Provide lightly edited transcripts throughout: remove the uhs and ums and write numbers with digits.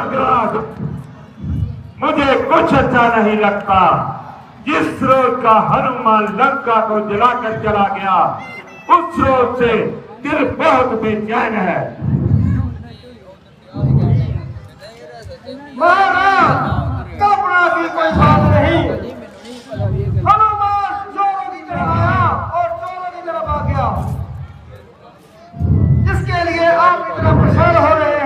नागराज, मुझे कुछ अच्छा नहीं लगता। जिस रोज का हनुमान लंका को जलाकर चला गया, उस रोज से दिल बहुत बेचैन है। महाराज, कपड़ा की कोई बात नहीं। हनुमान चोरों की तरफ आया और चोरों की तरफ आ गया। इसके लिए आप इतना परेशान हो रहे हैं।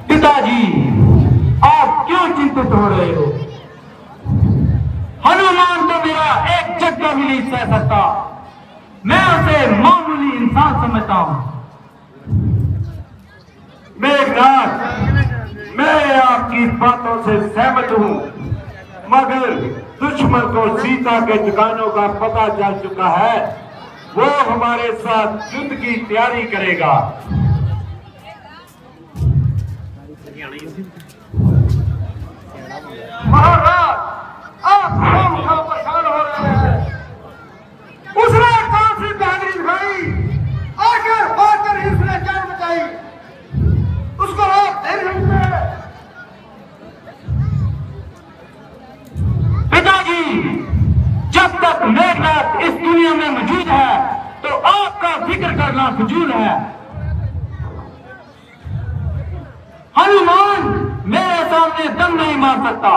पिताजी, आप क्यों चिंतित हो रहे हो? हनुमान तो मेरा एक चक्कर भी नहीं सह सकता। मैं उसे मामूली इंसान समझता हूं। मेघनाथ, मैं आपकी बातों से सहमत हूं, मगर दुश्मन को सीता के ठिकानों का पता चल चुका है। वो हमारे साथ युद्ध की तैयारी करेगा। महाराज, आप हम परेशान हो रहे हैं। उसने कौन सी बहादुरी दिखाई? आकर होकर ही उसने जान बचाई। उसको आप धैर्य दीजिए। पिताजी, जब तक मेघनाथ इस दुनिया में मौजूद है तो आपका जिक्र करना फजूल है। हनुमान मेरे सामने दम नहीं मार सकता।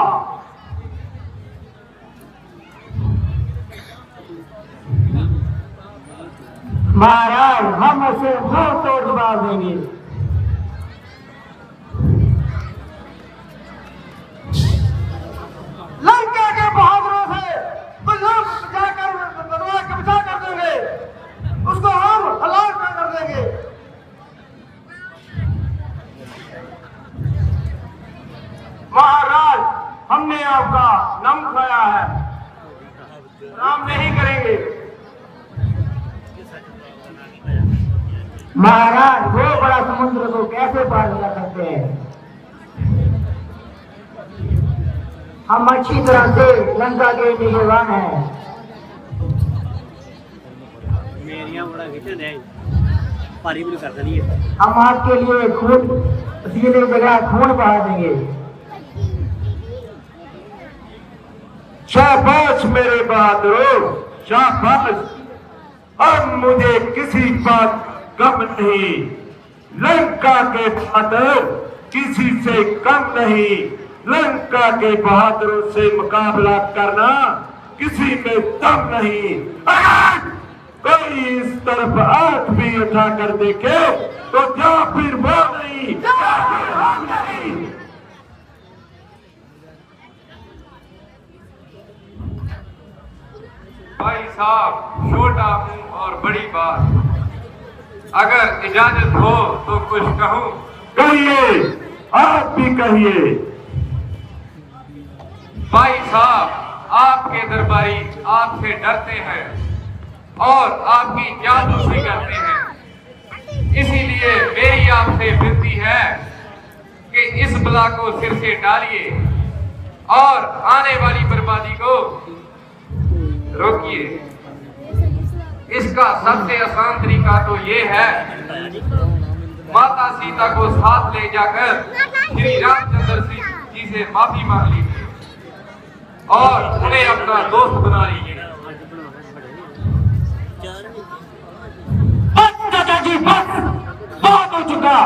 महाराज, हम उसे मुंह तोड़ जवाब देंगे। लंका के बहादुरों से बचा कर देंगे। उसको हम हलाक कर देंगे। महाराज, हमने आपका नम खाया है, राम नहीं करेंगे। महाराज, वो बड़ा समुद्र को कैसे पार कर सकते हैं? हम अच्छी तरह से लंका के निगरान हैं। हम आपके लिए खून पसीने की जगह खून बहा देंगे। शाबाश मेरे बहादुरों, शाबाश। अब मुझे किसी बात कम नहीं। लंका के बहादुर किसी से कम नहीं। लंका के बहादुरों से मुकाबला करना किसी में दम नहीं। कोई इस तरफ हाथ भी उठा कर देखे तो जा फिर वो नहीं, जा फिर हम नहीं। भाई साहब, छोटा हूँ और बड़ी बात, अगर इजाजत हो तो कुछ कहूँ। कहिए, आप भी कहिए। भाई साहब, आपके दरबारी आपसे डरते हैं और आपकी जासूसी करते हैं। इसीलिए मेरी आपसे विनती है कि इस बला को सिर से डालिए और आने वाली बर्बादी को रोकिए। इसका सबसे आसान तरीका तो ये है, माता सीता को साथ ले जाकर श्री रामचंद्र जी से माफी मांग लीजिए और उन्हें अपना दोस्त बना लीजिए। बस चाचा जी, बस, बहुत हो चुका।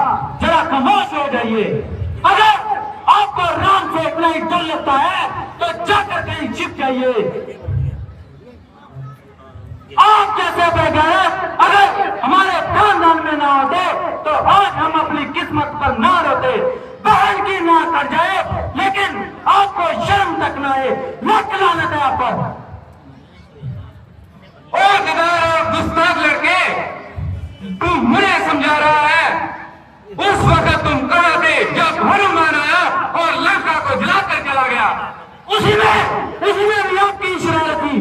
जरा खामोश हो जाइए। अगर आपको राम से इतना ही डर लगता है तो जाकर कहीं छिप जाइए। आप जैसे बेगैरत अगर हमारे खानदान में ना होते तो आज हम अपनी किस्मत पर ना रोते। बहन की ना कर जाए लेकिन आपको शर्म तक ना आए। लाख लानत है आप पर। ओ गदार और गुस्ताख लड़के, तुम मुझे समझा रहा है? उस वक्त तुम कहां थे जब हनुमान आया और लंका को जलाकर चला गया? उसी में भी आपकी शरारत थी।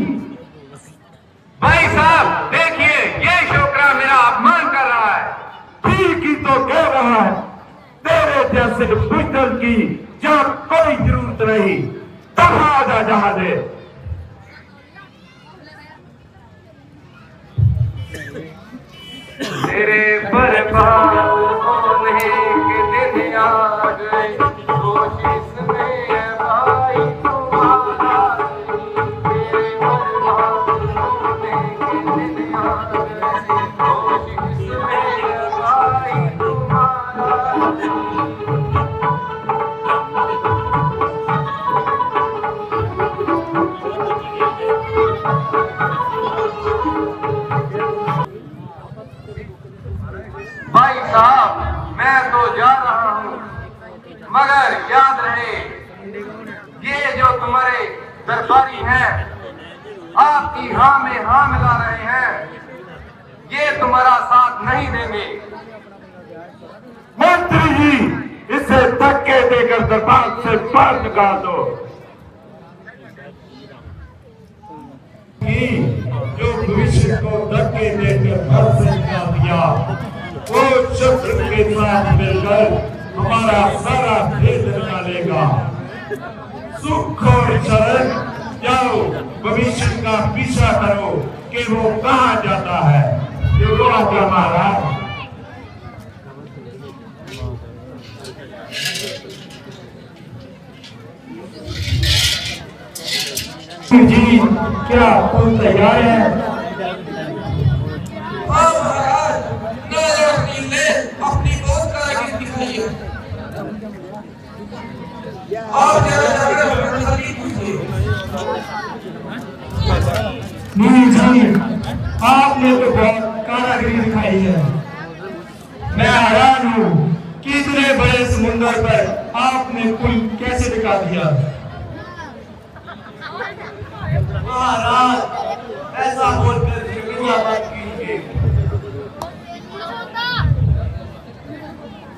भाई साहब देखिए, ये छोकरा मेरा अपमान कर रहा है। ठीक ही तो कह रहा है। तेरे जैसे बुजदल की जहाँ कोई जरूरत नहीं। तब आजा जहां दे। तेरे बर्बाद होने के दिन आ गए, कोशिश में है भाई तुम्हारा। तेरे बर्बाद होने के दिन आ गए, कोशिश में है भाई तुम्हारा। भाई साहब, मैं तो जा रहा हूँ, मगर याद रहे, ये जो तुम्हारे दरबारी हैं, आपकी हाँ में हाँ मिला रहे हैं, ये तुम्हारा साथ नहीं देंगे। मंत्री जी, इसे धक्के देकर दरबार से बाहर निकाल दो। जो भविष्य को धक्के देकर घर से निकाल दिया, वो शत्रु के साथ मिलकर हमारा सारा भेद निकालेगा। सुख और शरण, जाओ भविष्य का पीछा करो कि वो कहाँ जाता है। ये वो आज्ञा महाराज। जी, क्या तुम तैयार हैं? अपनी बहुत कारागिरी दिखाइए। नहीं जी, आपने तो बहुत कारागिरी दिखाई है। मैं हैरान हूँ कि इतने बड़े समुद्र पर आपने पुल कैसे दिखा दिया। महाराज, ऐसा बोलकर दुनिया बात कीजिए।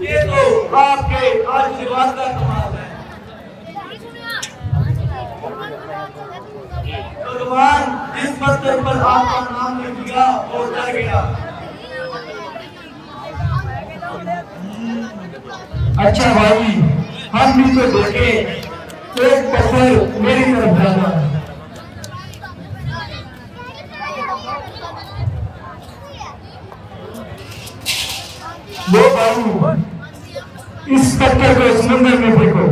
ये तो आपके आशीर्वाद का कमाल है। भगवान जिस पत्थर पर आपका नाम लिख दिया वो डर गया। अच्छा भाई, हम भी तो देखे, एक पत्थर मेरी तरफ जाना। वो बाबू, इस पत्थर को समुद्र में फेंको।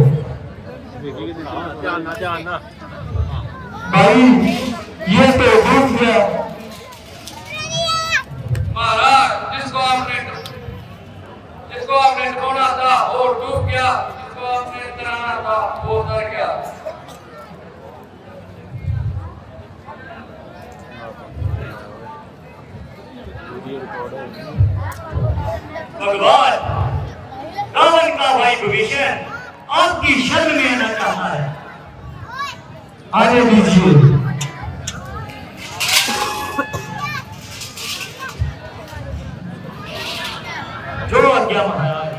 भाई, ये तो डूब गया। महाराज, जिसको आपने डुबोना था वो डूब गया, जिसको आपने तराना था वो तर गया। भगवान, रावण का भाई विभीषण आपकी शरण में आना चाहता है। आने दीजिए। जो आज्ञा महाराज।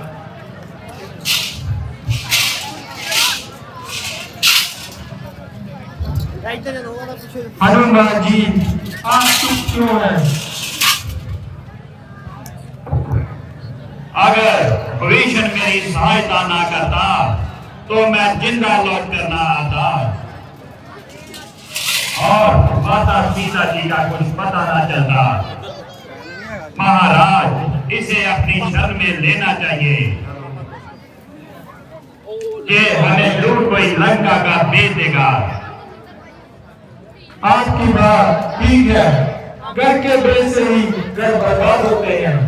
हनुमान जी, आप चुप क्यों हैं? अगर विभीषण मेरी सहायता ना करता तो मैं जिंदा लौट कर ना आता और माता सीता जी का कुछ पता ना चलता। महाराज, इसे अपनी शरण में लेना चाहिए। ये हमें जरूर कोई लंका का भेज देगा। आपकी बात ठीक है, घर के बेच से ही घर बर्बाद होते हैं।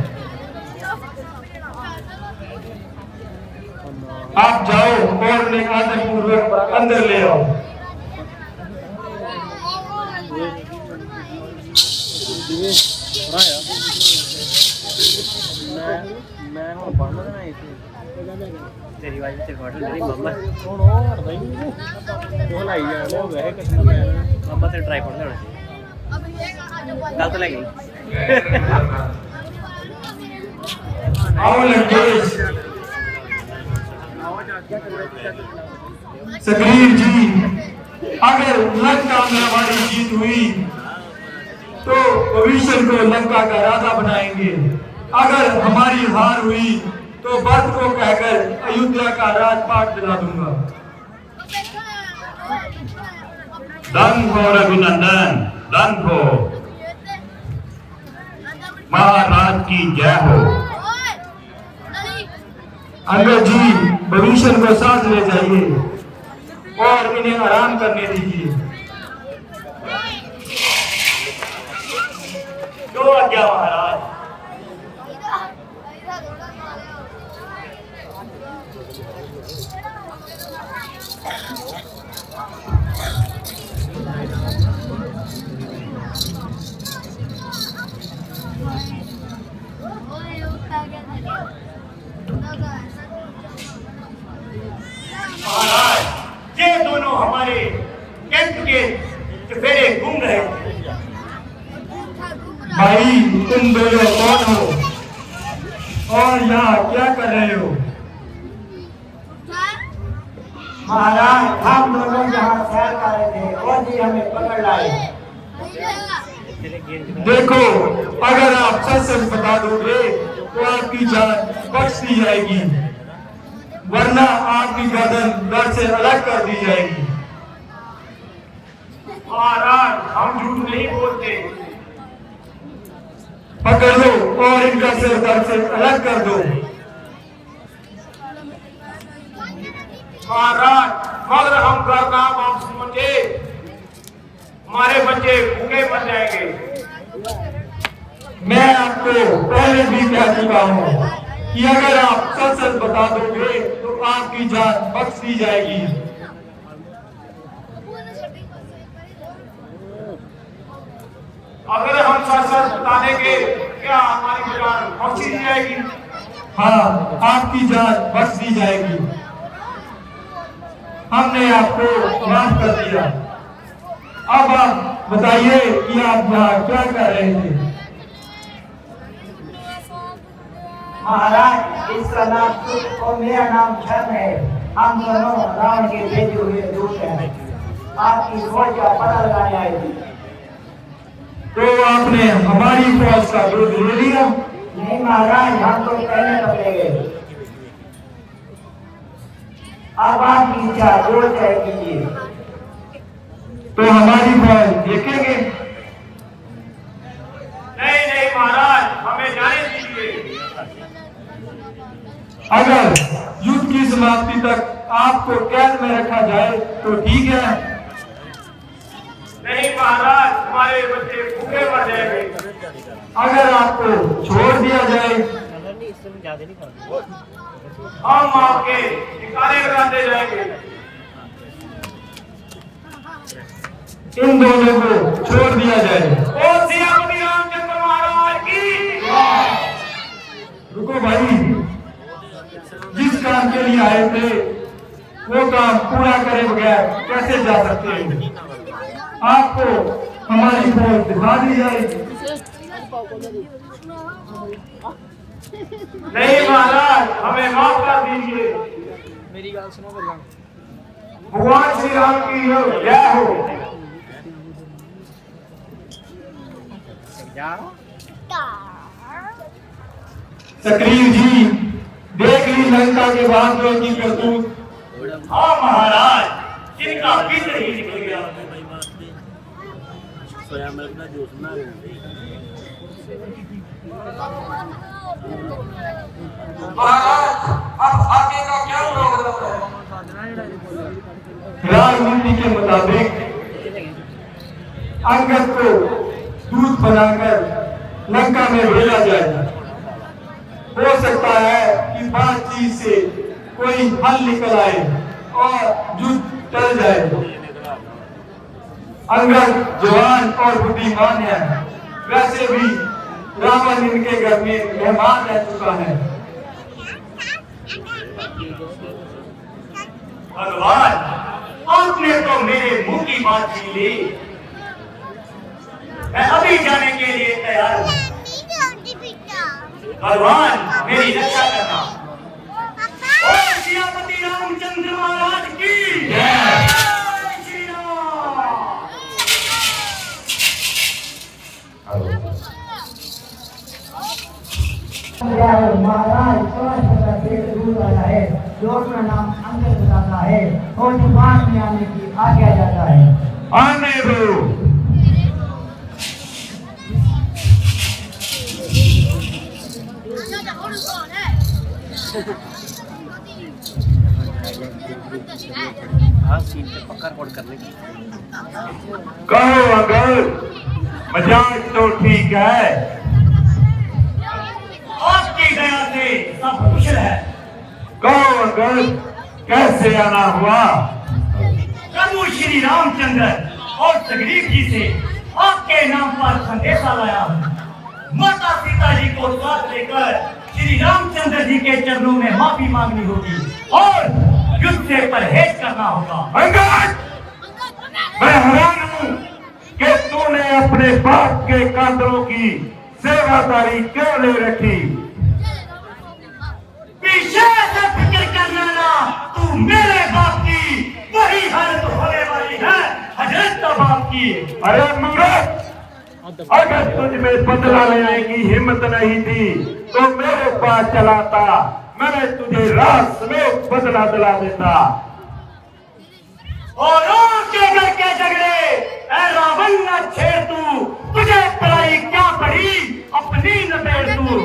आप जाओ और उन्हें आदर पूर्वक अंदर ले आओ। मैं ਹੁਣ ਪੜ੍ਹਨਾ ਨਾ ਤੇਰੀ ਵਾਜ ਤੇ ਫੋਟੋ ਜਿਹੜੀ ਮੰਮਾ ਹੁਣ ਉਹ ਹਟਦਾ ਹੀ ਨਹੀਂ ਉਹ ਲਾਈ ਜਾਂਦੇ ਉਹ ਵੈਸੇ ਕਿਸ ਨੂੰ ਮੰਮਾ ਤੇ ਟ੍ਰਾਈਪੋਡ ਲੈਣਾ ਸੀ ਗਲਤ ਲੈ ਗਈ आओ लंकेश। सुग्रीव जी, अगर लंका में हमारी जीत हुई तो विभीषण को लंका का राजा बनाएंगे। अगर हमारी हार हुई तो भरत को कहकर अयोध्या का राजपाट दिला दूंगा। दंभ हो रघुनंदन, दंभ हो। महाराज की जय हो। अंगद जी भविष्य को साथ ले जाइए और इन्हें आराम करने दीजिए। जो आज्ञा महाराज। महाराज ये दोनों हमारे कैंप के चफेरे घूम रहे थे। भाई तुम दोनों कौन हो और यहाँ क्या कर रहे हो? महाराज हम दोनों यहाँ सैर कर रहे थे और जी हमें पकड़ लाए। देखो अगर आप सच सच बता दोगे तो आपकी जान बख्श दी जाएगी, वरना आपकी गर्दन दर से अलग कर दी जाएगी। महाराज हम झूठ नहीं बोलते। पकड़ लो और इनका सिर दर से अलग कर दो। महाराज मगर हम करना आप समझे, हमारे बच्चे भूखे मर जाएंगे। मैं आपको पहले भी कह चुका हूँ कि अगर आप सच सच बता दोगे तो आपकी जान बख्श दी जाएगी। अगर हम सच सच बता देंगे क्या हमारी जान बख्शी दी जाएगी? हाँ, आपकी जान बख्श दी जाएगी। हमने आपको माफ कर दिया। अब आप बताइए कि आप यहाँ क्या कर रहे थे? महाराज इसका नाम सुख और मेरा नाम छन है। हम दोनों रावण के भेजे हुए दूत हैं। आपकी फौज का पता लगाने आए थे। तो आपने हमारी फौज का विरोध ले लिया? नहीं महाराज हम तो पहले पकड़े गए। अब आपकी इच्छा जो चाहे कीजिए। तो हमारी फौज देखेंगे? नहीं नहीं महाराज हमें जाने दीजिए। अगर युद्ध की समाप्ति तक आपको कैद में रखा जाए तो ठीक है। नहीं महाराज हमारे बच्चे भूखे मर जाएंगे। अगर आपको छोड़ दिया जाए हम आपके ठिकाने लगाते जाएंगे। इन दोनों को छोड़ दिया जाए। ओ सियापति रामचंद्र महाराज की। रुको भाई, जिस काम के लिए आए थे वो काम पूरा करे बगैर कैसे जा सकते हैं? आपको हमारी फौज दिखा दी जाएगी। नहीं महाराज हमें माफ कर दीजिए। मेरी बात सुनो भगवान। भगवान श्री राम की हो जय हो। सक्रिय जी देख ली लंका के बाद जो की करतूत। हाँ महाराज जिनका पितर ही निकल गया। महाराज अब आगे का क्या प्रोग्राम है? राजनीति के मुताबिक अंगद को दूत बनाकर लंका में भेजा जाए। हो सकता है कि बातचीत से कोई हल निकल आए और युद्ध टल जाए। अंगद जवान और बुद्धिमान है, वैसे भी रावण इनके घर में मेहमान रह चुका है। भगवान आपने तो मेरे मुंह की बात छीन ली। मैं अभी जाने के लिए तैयार हूँ। भगवान मेरी रक्षा करना। ओम सियापति रामचंद्र महाराज की जय। श्री राम। महाराज दूर वाला है जो अपना नाम अंदर बताता है और जुबान में आने की आज्ञा जाता है। आने दो। हाँ सीन पे पक्का रिकॉर्ड कर लेंगे। कहो अगर मजाक तो ठीक है, आपकी दया से सब कुशल है। कहो अगर कैसे आना हुआ? प्रभु श्री रामचंद्र और सुग्रीव जी से आपके नाम पर संदेशा लाया हूँ। माता सीता जी को साथ लेकर श्री रामचंद्र जी के चरणों में माफी मांगनी होगी और युद्ध से परहेज करना होगा। अंगद, मैं हैरान हूँ कि तूने अपने बाप के कातरों की सेवादारी क्यों ले रखी? पीछे से फिक्र करना ना, तू मेरे बाप की वही हालत होने वाली है हजरत का बाप की। अरे मूर्ख, अगर तुझ में बदला लेने की हिम्मत नहीं थी तो मेरे पास चलाता, मैंने तुझे रात में बदला दिला देता। और के घर के झगड़े ऐ रावण न छेड़ तू, तुझे पराई क्या पड़ी अपनी न बेड़ तू।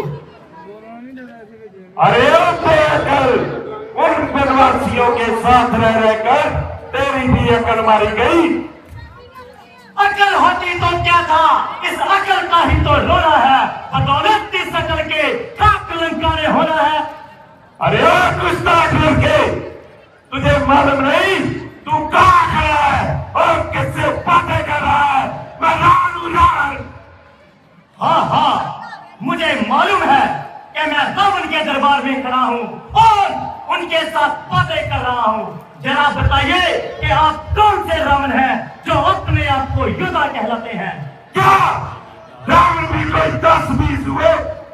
अरे ओ अकल, उन वनवासियों के साथ रह रहकर तेरी भी अकल मारी गई। अकल होती तो क्या था, इस अकल का ही तो रोना है। बदौलत इस अकल के खाक लंका ने होना है। अरे ओ गुस्ताख लड़के, तुझे मालूम नहीं तू कहाँ खड़ा है और किससे बातें कर रहा है? मैं रान हूँ, रान। हाँ हाँ, मुझे मालूम है कि मैं रावण के दरबार में खड़ा हूँ और उनके साथ बातें कर रहा हूँ। जरा बताइए कि आप कौन से रावण हैं जो अपने आप को योद्धा कहलाते हैं? क्या रावण भी कोई 10-20 हुए?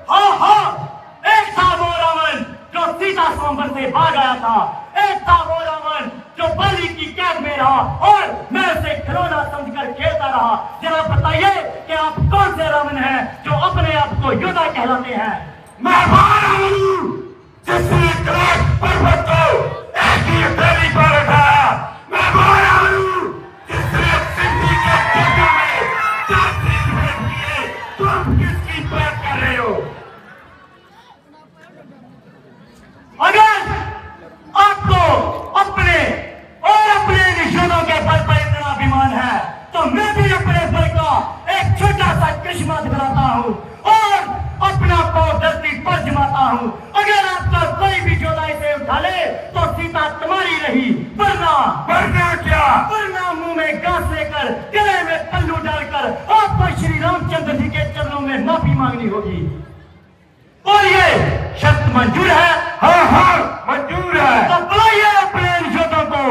हाँ हाँ, एक था वो रावण जो सीता स्वयंवर से भाग आया था। एक था वो रावण जो बलि की कैद में रहा और मैं उसे खिलौना समझकर खेलता रहा। जरा बताइए कि आप कौन से रावण हैं जो अपने आप को योद्धा कहलाते हैं? मैं रावण हूँ जिसने क्रैक पर्वत को एक ही हथेली पर उठाया। मैं रावण हूँ जिसने सिद्धि के जगह में 4 सिर भेद किए। तुम किसकी बात कर रहे हो? अगर आपको अपने और अपने निशानों के बल पर इतना अभिमान है तो मैं भी अपने बल का एक छोटा सा करिश्मा दिखलाता हूँ और अपना पांव धरती पर जमाता हूँ। अगर आपका कोई भी जोधा इसे उठा ले तो सीता तुम्हारी रही, वरना क्या? वरना मुंह में घास लेकर गले में पल्लू डालकर आपको श्री रामचंद्र जी के चरणों में माफी मांगनी होगी। और ये शर्त मंजूर है? हाँ हाँ, मंजूर है। तो बुलाइए अपने निशानों को।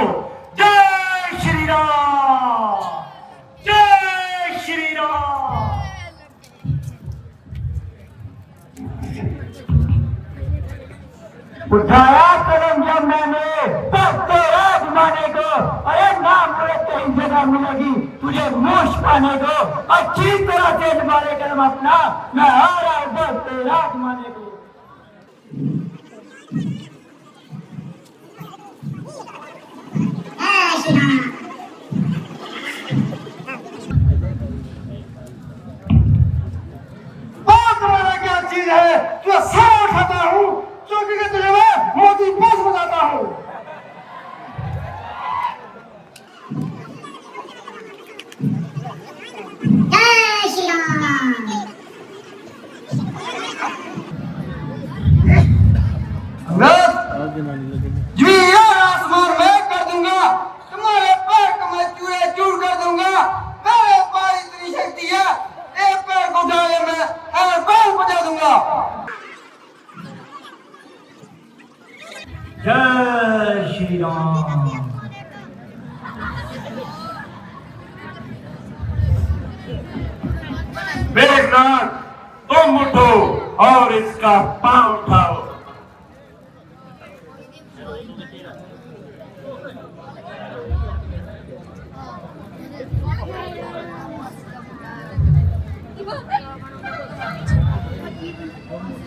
जय श्री राम, जय श्री राम। उठाया कदम जब मैंने तब तेरा जमाने को, अरे नाम मुझे कहीं जगह मिलेगी तुझे मोश पाने को। अच्छी तरह से जमाने कदम अपना, मैं आ रहा हूँ बस तेरा जमाने को। बहुत तुम्हारा क्या चीज है जो सर उठाता हूँ, चौकी के तुझे मैं मोदी बस बताता हूँ। जय श्री राम। जीरा आसमान में कर दूंगा, तुम्हारे पैर को मैं चूरे चूर कर दूंगा। मेरे पास इतनी शक्ति है, एक पैर को उठा ले मैं हर पैर बजा दूंगा। जय श्री राम। मेघनाथ, तुम उठो और इसका पांव उठाओ।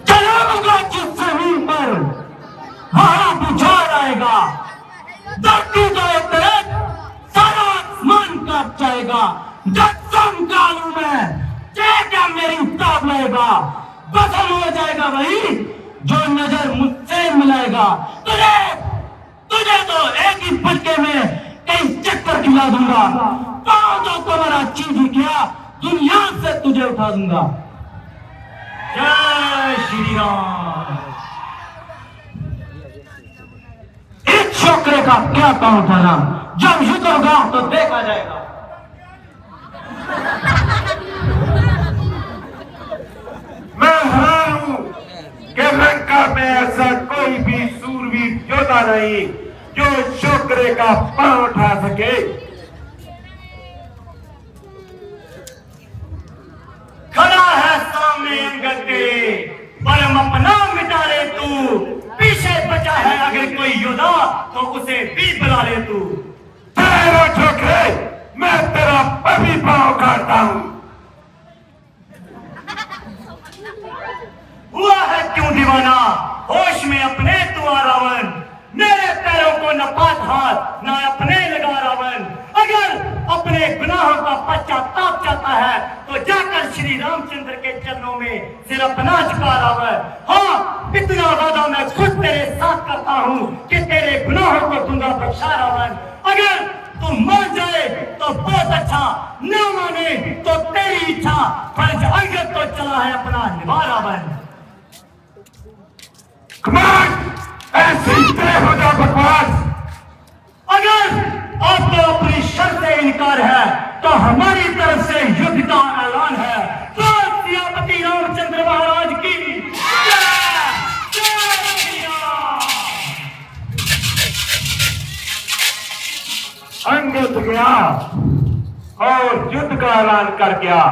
चलाऊंगा जिस जमीन पर वहां बुझार आएगा, धरती तो एक तरफ सारा आसमान काट जाएगा। जब समकालों में क्या मेरी ताब लेगा, बदल हो जाएगा वही जो नजर मुझसे मिलाएगा तुझे तुझे तो एक ही फटके में कई चक्कर खिला दूंगा। पाँव तो तुम्हारा चीज ही किया, दुनिया से तुझे उठा दूंगा। जय श्री राम। इस छोकरे का क्या काम उठाना, जब युद्ध होगा तो देखा जाएगा। मैं हैरान हूं कि लंका में ऐसा कोई भी सूरवीर योद्धा नहीं जो छोकरे का पांव उठा सके। खड़ा है सामने अंगद के, परम अपना मिटा ले तू। पीछे बचा है अगर कोई योद्धा तो उसे भी बुला ले तू। तेरा छोकरे, मैं तेरा अभी पांव काटता हूं। हुआ है क्यों दीवाना, होश में अपने तू आ रावण। मेरे पैरों को न पात हाथ, न अपने लगा रावण। अगर अपने गुनाहों का पश्चाताप चाहता है तो जाकर श्री रामचंद्र के चरणों में सिर अपना झुका रावण। हाँ, इतना वादा मैं खुद तेरे साथ करता हूँ कि तेरे गुनाहों को दूंगा बख्शा रावण। अगर तू मान जाए तो बहुत अच्छा, न माने तो तेरी इच्छा। फर्ज अंगद तो चला है अपना निभा रावण। कमान, ऐसी तय हो जा बकवास। अगर आपको अपनी शर्त से इनकार है तो हमारी तरफ से युद्ध का ऐलान है। तो सियापति रामचंद्र महाराज की जय। जय श्री राम। अंगद गया और युद्ध का ऐलान कर गया।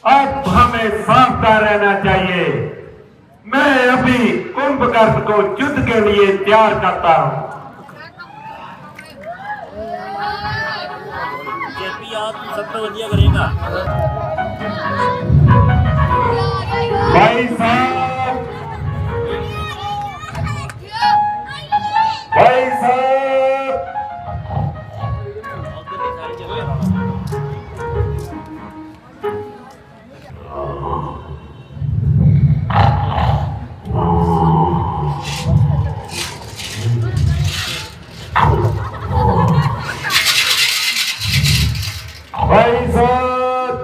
अब हमें सावधान रहना चाहिए। मैं अभी कुंभकर्ण को युद्ध के लिए तैयार करता हूं। जेपी आप सब तो बढ़िया करेगा। भाई साहब, भाई साहब, सारी जगह भाई साहब,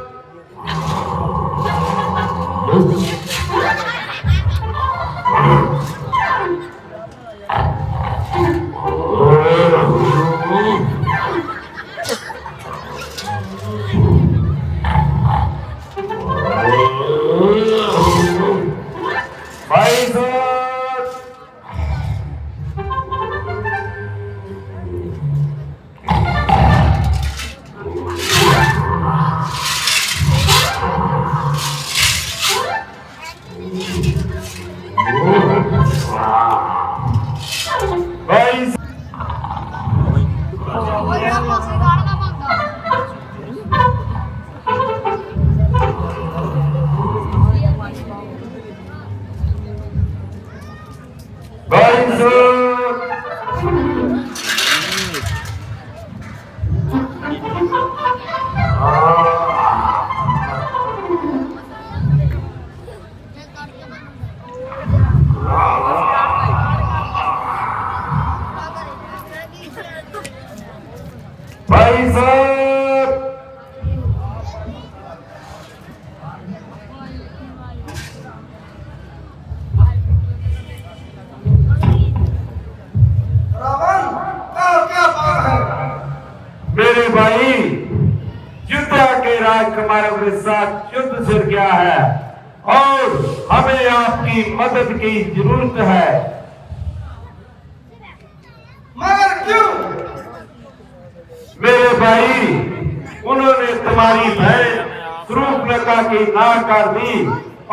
भाई साहब, भाई भाई साहब, भाई साहब, रावण का क्या बात है? मेरे भाई, युद्ध के राजकुमारों के साथ युद्ध छिड़ गया है और हमें आपकी मदद की जरूरत है। मगर क्यों? मेरे भाई, उन्होंने तुम्हारी बहन शूर्पणखा की नाक कर दी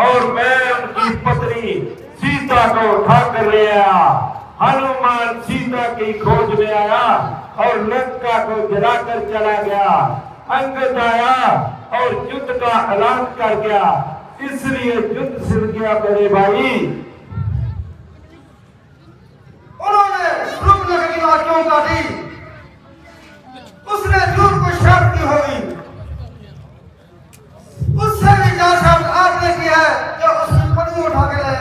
और मैं उनकी पत्नी सीता को उठा कर ले आया। हनुमान सीता की खोज में आया और लंका को जलाकर चला गया। अंगद आया और युद्ध का ऐलान कर गया, इसलिए युद्ध छिड़ गया। मेरे भाई, उन्होंने शूर्पणखा की नाक क्यों काटी? उसने जरूर कोई शर्त की होगी। उससे भी क्या शर्त आपने की है जो उसकी पत्नी उठा के ले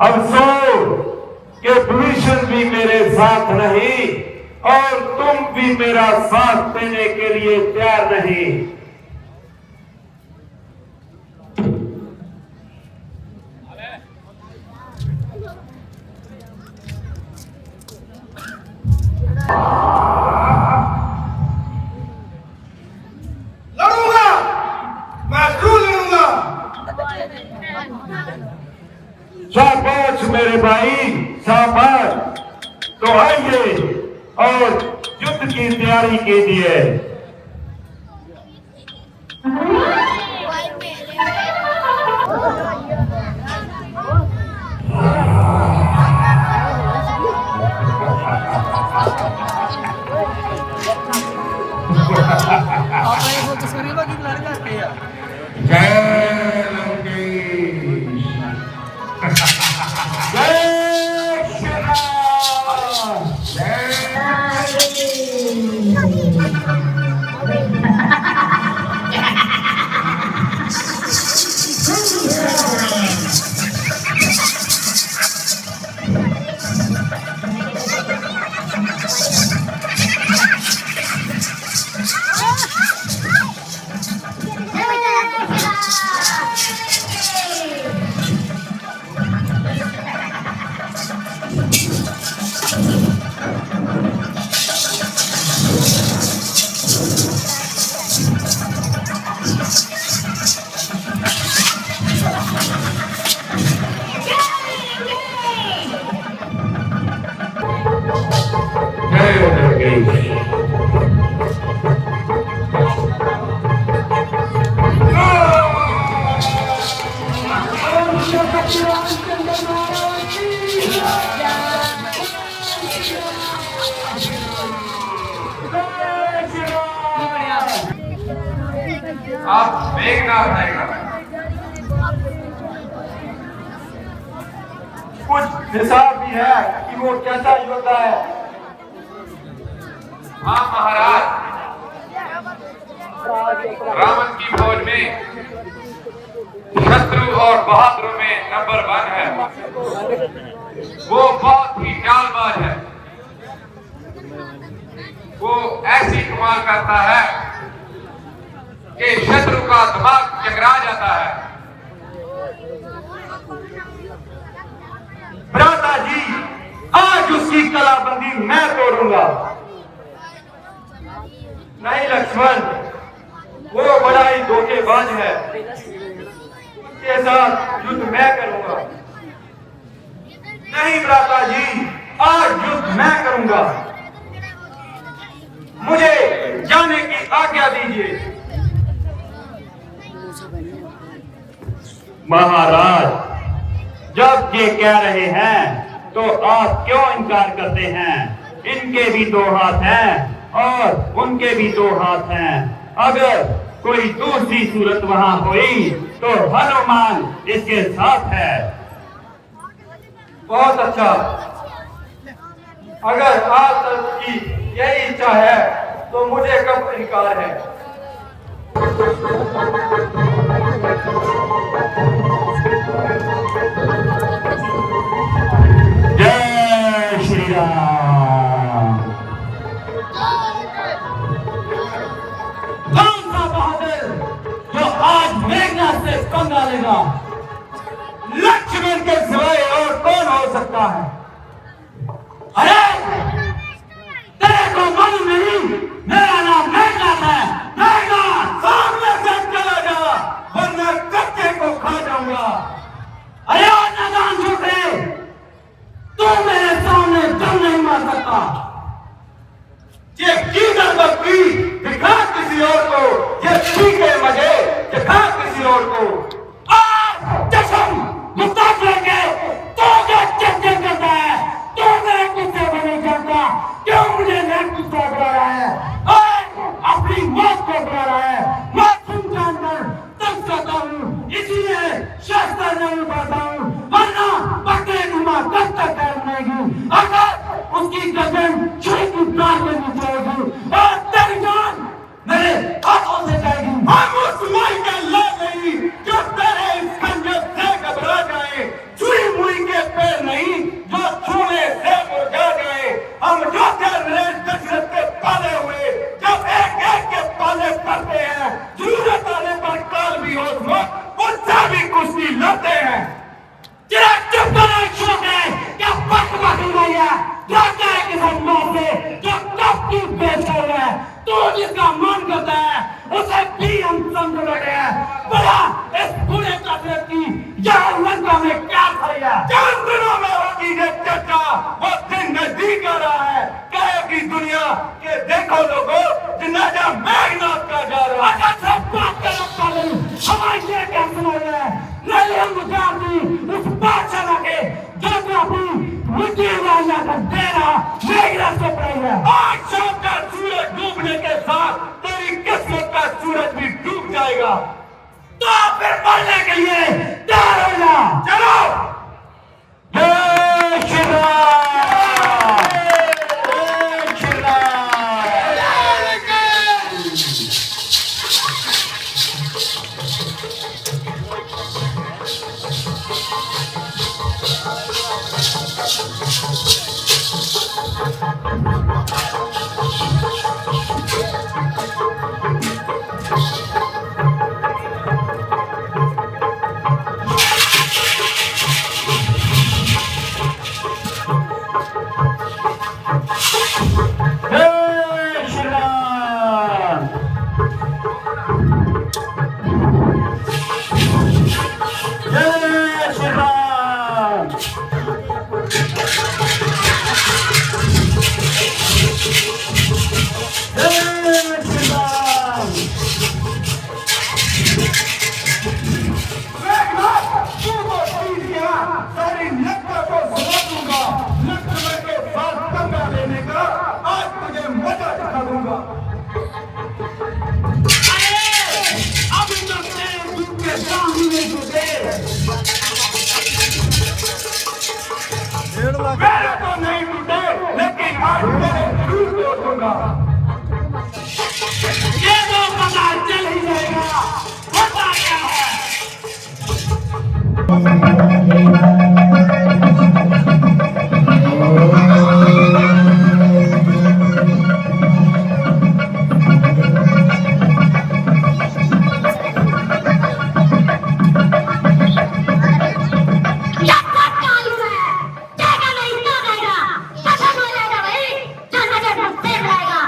अफसोस कि भीषण भी मेरे साथ नहीं और तुम भी मेरा साथ देने के लिए तैयार नहीं। लड़ूंगा, मैं क्यों लड़ूंगा? शाबाश मेरे भाई, शाबाश। तो आइए और युद्ध की तैयारी कीजिए। जय लंकेश। जय श्री राम। जय लंकेश। आप मेघनाथ आएगा। कुछ हिसाब भी है कि वो कैसा योद्धा है। हाँ महाराज, रावण की फौज में शत्रु और बहादुरों में नंबर 1 है। वो बहुत ही चालबाज है। वो ऐसी कमाल करता है कि शत्रु का दिमाग चकरा जाता है। भ्राता जी, आज उसकी कलाबंदी मैं तोड़ूंगा। नहीं लक्ष्मण, वो बड़ा ही धोखेबाज है। उसके साथ युद्ध मैं करूंगा। नहीं भ्राता जी, आज युद्ध मैं करूंगा। मुझे जाने की आज्ञा दीजिए। महाराज, जब ये कह रहे हैं तो आप क्यों इनकार करते हैं? इनके भी 2 हाथ हैं और उनके भी 2 हाथ हैं। अगर कोई दूसरी सूरत वहां हुई तो हनुमान इसके साथ है। बहुत अच्छा। अगर आप सबकी यही इच्छा है तो मुझे कब इनकार है। जय श्री राम। कौन सा बहादुर जो आज मेघनाथ से पंगा लेगा? लक्ष्मण के सिवाय और कौन हो सकता है? अरे तेरे को मालूम नहीं, मेरा नाम मेघनाथ है। मेघनाथ, सामने से चला जा वरना कच्चे को खा जाऊंगा। अरे और नादान छोकरे, तू मेरे सामने दम नहीं मार सकता। ये कीचड़ बकरी दिखा किसी और को, ये पीके मजे दिखा किसी और को। जश्न मुस्ताफ लेके तू जो चर्चा करता है, तू मेरे गुस्से में नहीं करता। क्यों मुझे नेक गुस्सा करा रहा है? अपनी मौत को करा रहा है। मैं तुम जानकर तब कहता हूँ, इसलिए शस्त्र नहीं पाता हूँ, वरना बकरे घुमा कब तक करनेगी। अगर उसकी गर्दन छुरी की प्राण में निचलेगी और तेरी जान मेरे हाथों से जाएगी। हम उस माई का लाल नहीं जो तेरे इस खंजर से घबरा जाए। छुई मुई के तो जिसका मन करता है उसे भी हम समझ बैठे हैं। बड़ा इस बूढ़े कसरत की यहाँ लंका में क्या खाया? चंद दिनों में होगी ये चर्चा, वो दिन नजदीक आ रहा है। कहेगी दुनिया के देखो लोगों, जनाजा मेघनाथ का जा रहा है। अगर सब बात कर रखा नहीं, हमारी ये क्या सुना रहे हैं? नहीं हम गुजारती उस बादशाह के जो तो अपनी मुट्ठी में जाकर तेरा मेघनाथ से पड़ी है। आज शाम का सूरज डूबने के साथ तेरी किस्मत का सूरज भी डूब जाएगा। तो फिर मरने के लिए तैयार हो जा। चलो। जय श्री राम, जय श्री राम। जय श्री राम, जय श्री राम। जय श्री राम। मेघनाथ, तू तो जीत गया। सारी लंका को सुला दूंगा। लक्ष्मण के साथ पंगा लेने का आज तुझे मजा दिखा दूंगा। अभी तो तेरे दूध के सामने टूटे। मेरे तो नहीं टूटे, लेकिन आज तेरे जरूर तोड़ दूंगा। ये तो पता चल ही जाएगा होता क्या है। जाएगा नहीं तो जाएगा, खत्म हो जाएगा भाई, जाना जाना फिर रहेगा।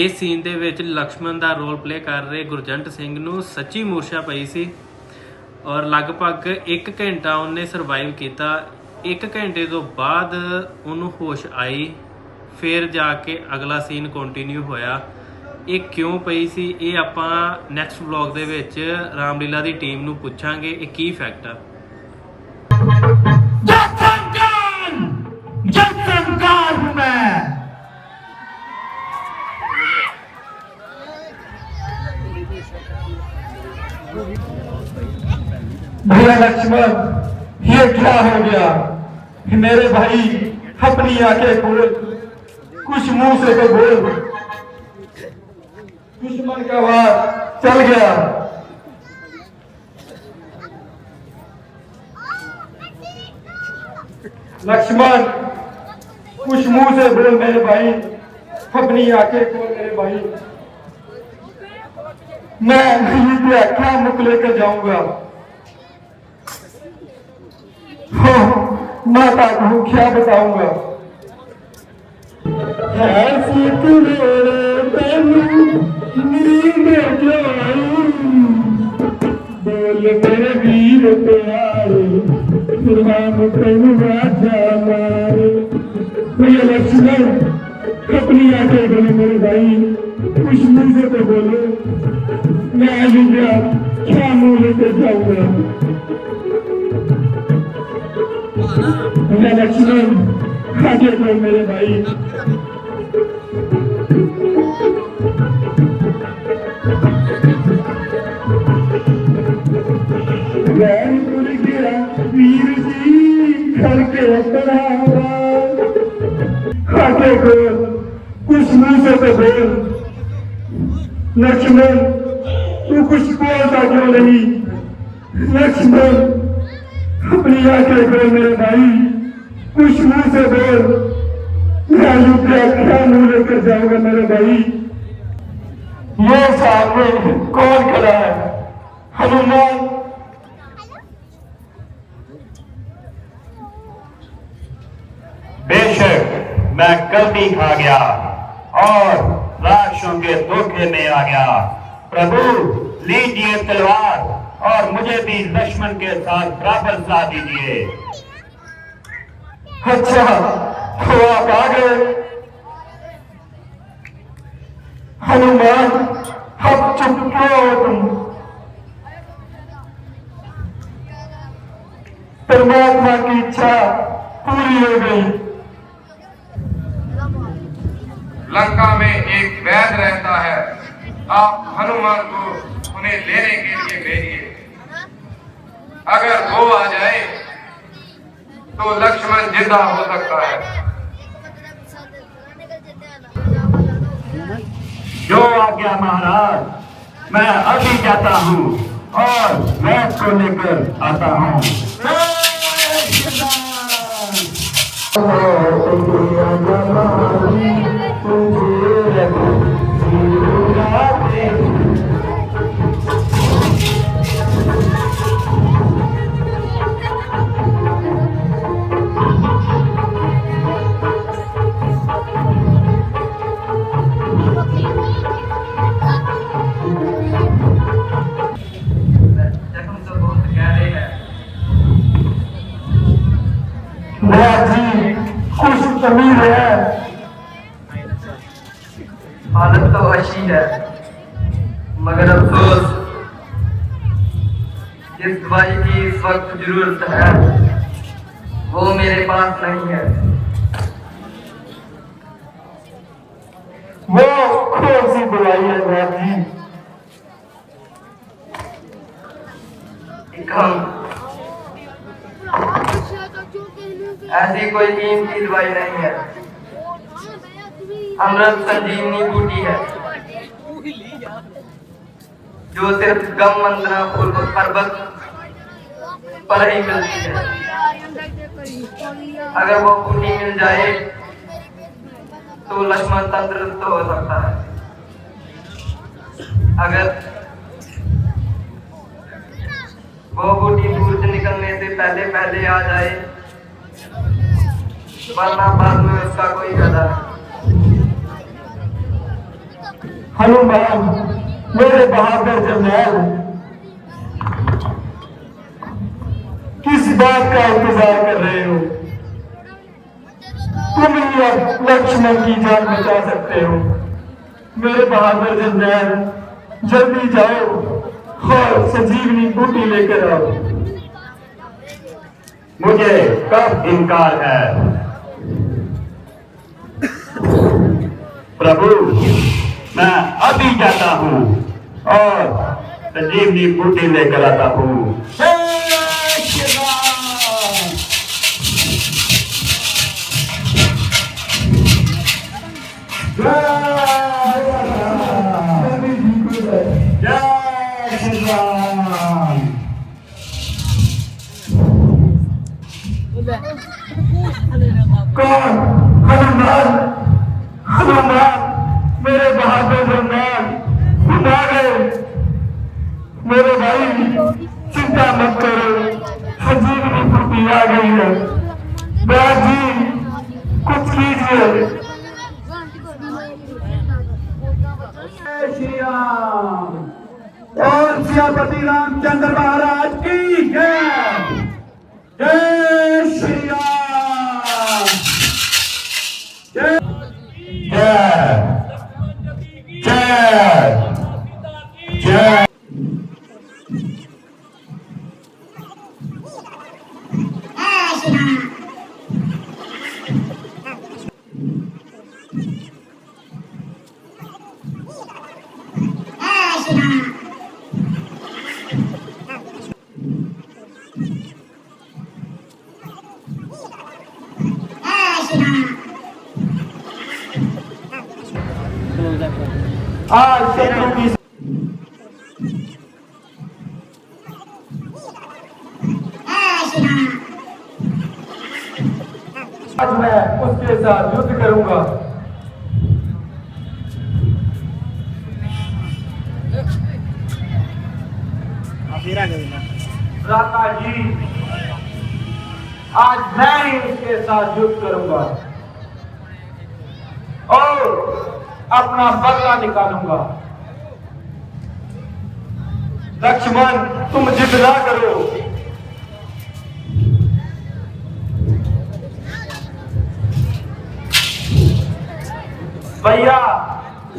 ਇਸ ਸੀਨ ਦੇ ਵਿੱਚ ਲਕਸ਼ਮਣ ਦਾ ਰੋਲ ਪਲੇ ਕਰ ਰਹੇ ਗੁਰਜੰਟ ਸਿੰਘ ਨੂੰ ਸੱਚੀ ਮੂਰਛਾ ਪਈ ਸੀ ਔਰ ਲਗਭਗ 1 ਘੰਟਾ ਉਹਨੇ ਸਰਵਾਈਵ ਕੀਤਾ। 1 ਘੰਟੇ ਤੋਂ ਬਾਅਦ ਉਹਨੂੰ ਹੋਸ਼ ਆਈ, ਫਿਰ ਜਾ ਕੇ ਅਗਲਾ ਸੀਨ ਕੰਟੀਨਿਊ ਹੋਇਆ। ਇਹ ਕਿਉਂ ਪਈ ਸੀ ਇਹ ਆਪਾਂ ਨੈਕਸਟ ਵਲੌਗ ਦੇ ਵਿੱਚ ਰਾਮਲੀਲਾ ਦੀ ਟੀਮ ਨੂੰ ਪੁੱਛਾਂਗੇ ਇਹ ਕੀ ਫੈਕਟ ਆ। जनसंकार हूं मैं। भैया लक्ष्मण, ये क्या हो गया? मेरे भाई अपनी आंखें खोल, कुछ मुंह से तो बोल। दुश्मन का वार चल गया। लक्ष्मण, कुछ मुंह से बोल मेरे भाई, अपनी आंखें खोल मेरे भाई। मैं युद्ध क्या मुख लेकर जाऊंगा? माता को क्या बताऊंगा? ऐसी बोल मेरे वीर प्यारे, राम भैया लक्ष्मण, अपनी आंखें खोलो मेरे भाई, कुछ मुंह से तो बोलो। मैं अयोध्या क्या मुंह लेकर जाऊंगा? भैया लक्ष्मण, आगे खोल मेरे भाई। वैनपुर गिरा वीर जी करके अपना खाते को कुछ मुंह से तो बोल। लक्ष्मण, तू कुछ बोलता क्यों नहीं? लक्ष्मण, अपनी आंखें खोल मेरे भाई, कुछ मुंह से बोल। मैं युद्ध क्या मुंह लेकर जाऊंगा मेरे भाई? ये सामने कौन खड़ा है? हनुमान। बेशक मैं गलती खा गया और राक्षसों के धोखे में आ गया। प्रभु लीजिए तलवार और मुझे भी लक्ष्मण के साथ बराबर ला दीजिए। अच्छा, तो आप आ गए। हनुमान, अब चुप क्यों हो तुम? परमात्मा की इच्छा पूरी हो गई। लंका में एक वैद्य रहता है, आप हनुमान को उन्हें लेने के लिए भेजिए। अगर वो आ जाए तो लक्ष्मण जिंदा हो सकता है। जो आज्ञा महाराज, मैं अभी जाता हूँ और वैद्य को लेकर आता हूँ। कुछ तमीज है? हालत तो अच्छी है, मगर अफसोस जिस दवाई की इस वक्त जरूरत है वो मेरे पास नहीं है। वो कौन सी दवाई है जी? ऐसी कोई कीमती दवाई नहीं है। अमृत संजीवनी बूटी है जो सिर्फ गम मंत्रा पर्वत पर ही मिलती है। अगर वो बूटी मिल जाए तो लक्ष्मण तंदुरुस्त हो सकता है। अगर वो बूटी सूरज निकलने से पहले पहले आ जाए, वरना बाद में उसका कोई फायदा नहीं। हनुमान मेरे बहादुर जरनैल, किस बात का इंतजार कर रहे हो? तुम ही अब लक्ष्मण की जान बचा सकते हो। मेरे बहादुर जरनैल, जल्दी जाओ और संजीवनी बूटी लेकर आओ। मुझे कब इनकार है प्रभु, मैं अभी जाता हूँ और संजीवनी बूटी लेकर आता हूँ। कौन? हनुमान, हनुमान मेरे बहादुर जरनैल, तुम आ गए। मेरे भाई चिंता मत करो, संजीवनी बूटी आ गई है। बैद जी कुछ कीजिए। श्री राम और सियापति रामचंद्र महाराज की जय। जय श्री राम। जय जय जय जय। आज शत्रु की आज मैं उसके साथ युद्ध करूंगा। राधा जी, आज मैं ही उसके साथ युद्ध करूंगा और अपना बदला निकालूंगा। लक्ष्मण, तुम जिद ना करो। भैया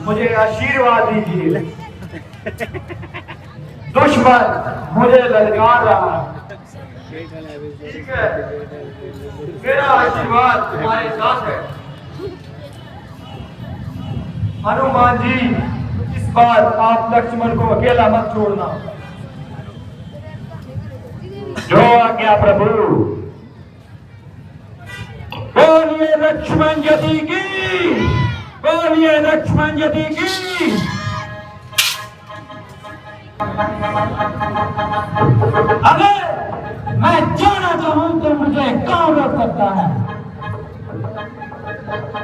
मुझे आशीर्वाद दीजिए। दुश्मन मुझे ललकार रहा है। ठीक है, मेरा आशीर्वाद तुम्हारे साथ है। हनुमान जी, इस बार आप लक्ष्मण को अकेला मत छोड़ना। जो आज्ञा प्रभु। बोलिए लक्ष्मण यदि की, बोलिए लक्ष्मण यदि की। अगर मैं जाना चाहूं तो मुझे कौन रोक सकता है?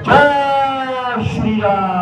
जय श्री राम।